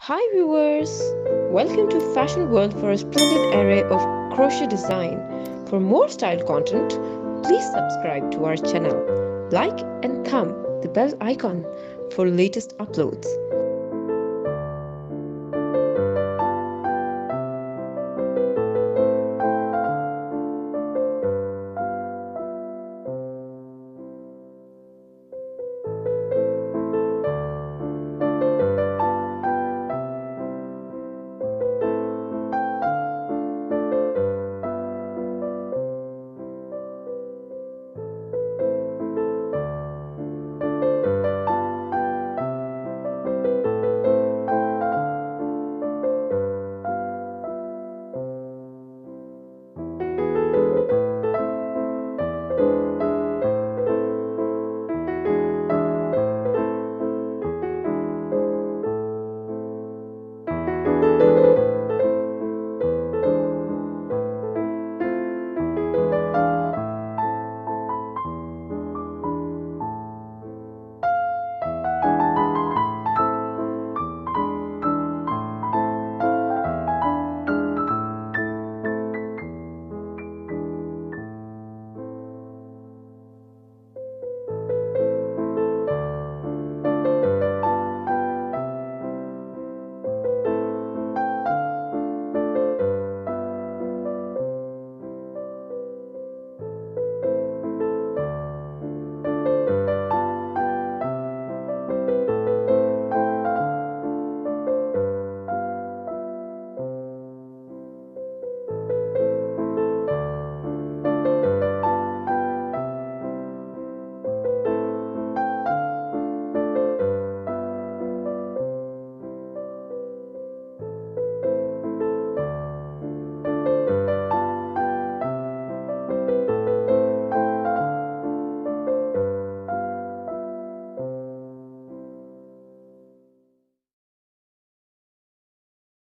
Hi viewers! Welcome to Fashion World for a splendid array of crochet design. For more style content, please subscribe to our channel. Like and thumb the bell icon for latest uploads.